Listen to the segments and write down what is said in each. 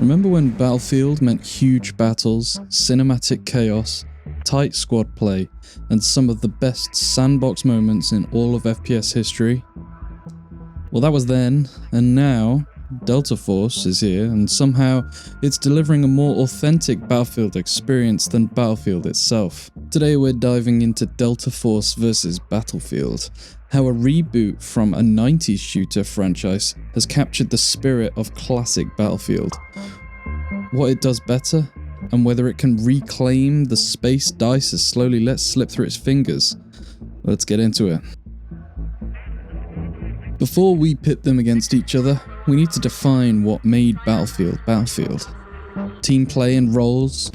Remember when Battlefield meant huge battles, cinematic chaos, tight squad play, and some of the best sandbox moments in all of FPS history? Well, that was then, and now, Delta Force is here, and somehow it's delivering a more authentic Battlefield experience than Battlefield itself. Today we're diving into Delta Force vs Battlefield, how a reboot from a 90s shooter franchise has captured the spirit of classic Battlefield, what it does better, and whether it can reclaim the space DICE has slowly let slip through its fingers. Let's get into it. Before we pit them against each other, we need to define what made Battlefield Battlefield. Team play and roles.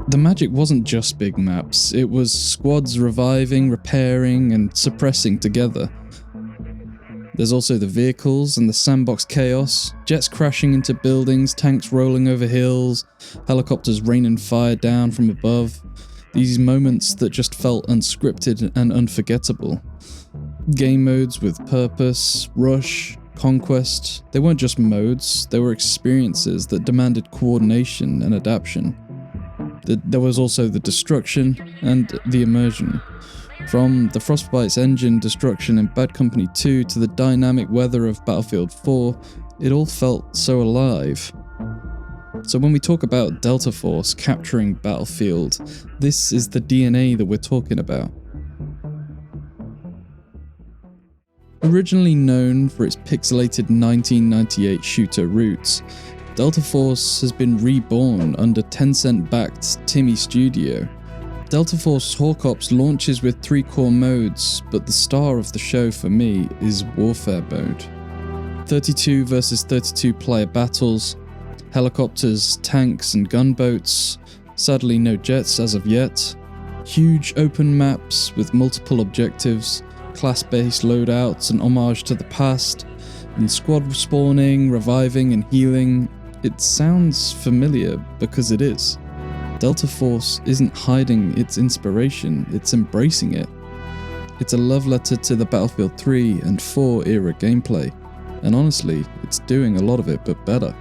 The magic wasn't just big maps, it was squads reviving, repairing, and suppressing together. There's also the vehicles and the sandbox chaos, jets crashing into buildings, tanks rolling over hills, helicopters raining fire down from above. These moments that just felt unscripted and unforgettable. Game modes with purpose, rush, conquest, they weren't just modes, they were experiences that demanded coordination and adaptation. There was also the destruction and the immersion. From the Frostbite's engine destruction in Bad Company 2 to the dynamic weather of Battlefield 4, it all felt so alive. So when we talk about Delta Force capturing Battlefield, this is the DNA that we're talking about. Originally known for its pixelated 1998 shooter roots, Delta Force has been reborn under Tencent-backed Timmy Studio. Delta Force Hawk Ops launches with 3 core modes, but the star of the show for me is Warfare mode. 32 versus 32 player battles, helicopters, tanks and gunboats, sadly no jets as of yet, huge open maps with multiple objectives, class-based loadouts and homage to the past, and squad spawning, reviving and healing. It sounds familiar because it is. Delta Force isn't hiding its inspiration, it's embracing it. It's a love letter to the Battlefield 3 and 4 era gameplay, and honestly, it's doing a lot of it but better.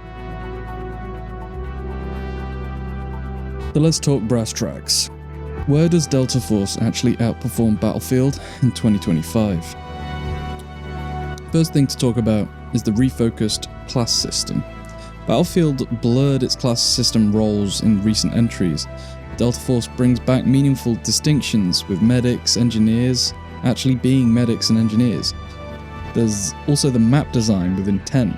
So let's talk brass tracks. Where does Delta Force actually outperform Battlefield in 2025? First thing to talk about is the refocused class system. Battlefield blurred its class system roles in recent entries. Delta Force brings back meaningful distinctions with medics, engineers actually being medics and engineers. There's also the map design with intent.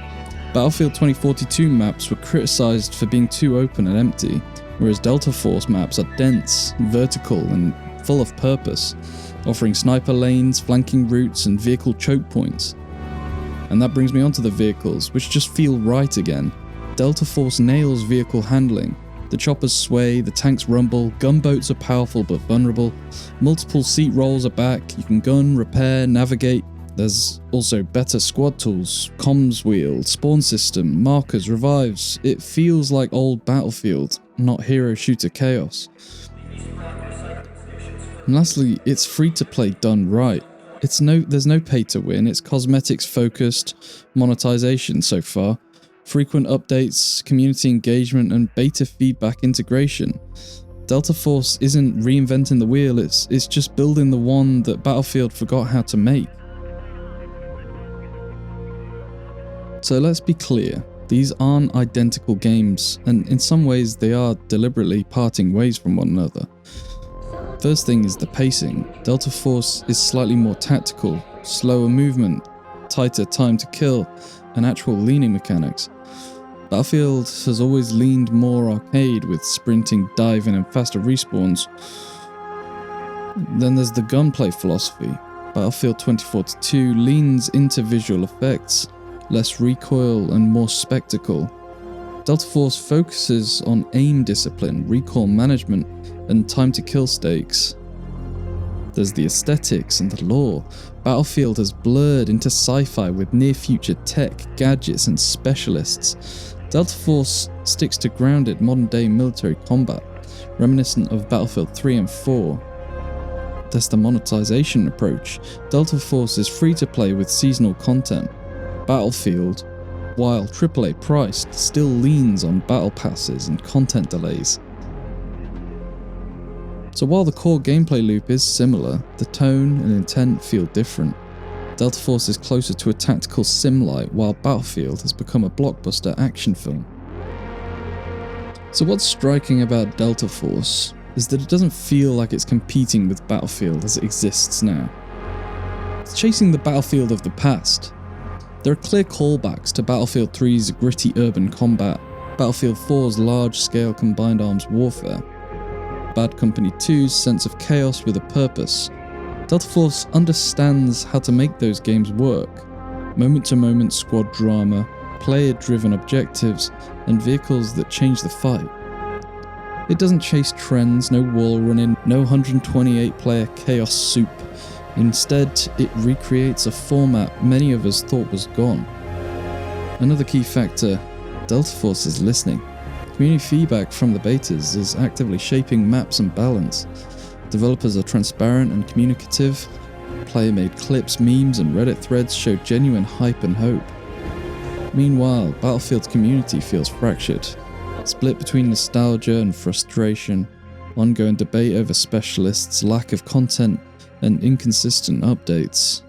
Battlefield 2042 maps were criticised for being too open and empty, whereas Delta Force maps are dense, vertical, and full of purpose, offering sniper lanes, flanking routes, and vehicle choke points. And that brings me onto the vehicles, which just feel right again. Delta Force nails vehicle handling. The choppers sway, the tanks rumble, gunboats are powerful but vulnerable, multiple seat rolls are back, you can gun, repair, navigate. There's also better squad tools, comms wheel, spawn system, markers, revives. It feels like old Battlefield, not hero shooter chaos. And lastly, it's free to play done right. There's no pay to win, it's cosmetics focused monetization so far. Frequent updates, community engagement, and beta feedback integration. Delta Force isn't reinventing the wheel, it's just building the one that Battlefield forgot how to make. So let's be clear, these aren't identical games, and in some ways they are deliberately parting ways from one another. First thing is the pacing. Delta Force is slightly more tactical, slower movement, tighter time to kill, and actual leaning mechanics. Battlefield has always leaned more arcade with sprinting, diving, and faster respawns. Then there's the gunplay philosophy. Battlefield 2042 leans into visual effects, less recoil and more spectacle. Delta Force focuses on aim discipline, recoil management, and time to kill stakes. There's the aesthetics and the lore. Battlefield has blurred into sci-fi with near-future tech, gadgets, and specialists. Delta Force sticks to grounded modern-day military combat, reminiscent of Battlefield 3 and 4. There's the monetization approach. Delta Force is free to play with seasonal content. Battlefield while AAA priced still leans on battle passes and content delays. So while the core gameplay loop is similar, the tone and intent feel different. Delta Force is closer to a tactical sim-light, while Battlefield has become a blockbuster action film. So what's striking about Delta Force is that it doesn't feel like it's competing with Battlefield as it exists now. It's chasing the Battlefield of the past. There are clear callbacks to Battlefield 3's gritty urban combat, Battlefield 4's large-scale combined arms warfare, Bad Company 2's sense of chaos with a purpose. Delta Force understands how to make those games work. Moment-to-moment squad drama, player-driven objectives, and vehicles that change the fight. It doesn't chase trends, no wall running, no 128-player chaos soup. Instead, it recreates a format many of us thought was gone. Another key factor, Delta Force is listening. Community feedback from the betas is actively shaping maps and balance. Developers are transparent and communicative. Player-made clips, memes, and Reddit threads show genuine hype and hope. Meanwhile, Battlefield's community feels fractured, split between nostalgia and frustration, ongoing debate over specialists, lack of content, and inconsistent updates.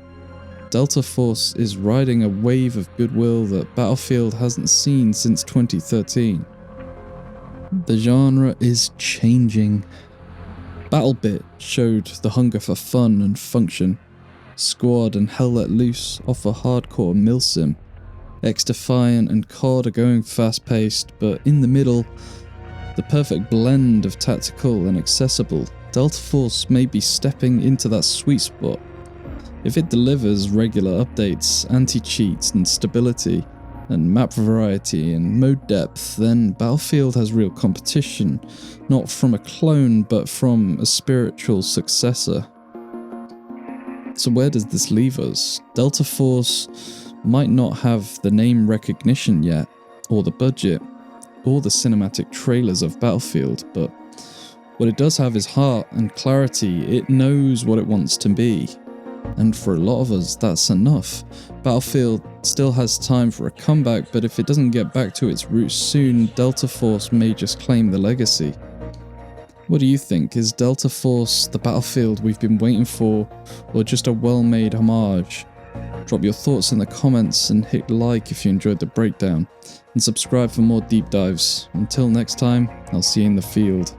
Delta Force is riding a wave of goodwill that Battlefield hasn't seen since 2013. The genre is changing. BattleBit showed the hunger for fun and function. Squad and Hell Let Loose offer hardcore milsim. X-Defiant and COD are going fast-paced, but in the middle, the perfect blend of tactical and accessible, Delta Force may be stepping into that sweet spot. If it delivers regular updates, anti-cheats and stability, and map variety and mode depth, then Battlefield has real competition, not from a clone but from a spiritual successor. So where does this leave us? Delta Force might not have the name recognition yet, or the budget, or the cinematic trailers of Battlefield, but what it does have is heart and clarity. It knows what it wants to be. And for a lot of us, that's enough. Battlefield still has time for a comeback, but if it doesn't get back to its roots soon, Delta Force may just claim the legacy. What do you think? Is Delta Force the Battlefield we've been waiting for, or just a well-made homage? Drop your thoughts in the comments and hit like if you enjoyed the breakdown, and subscribe for more deep dives. Until next time, I'll see you in the field.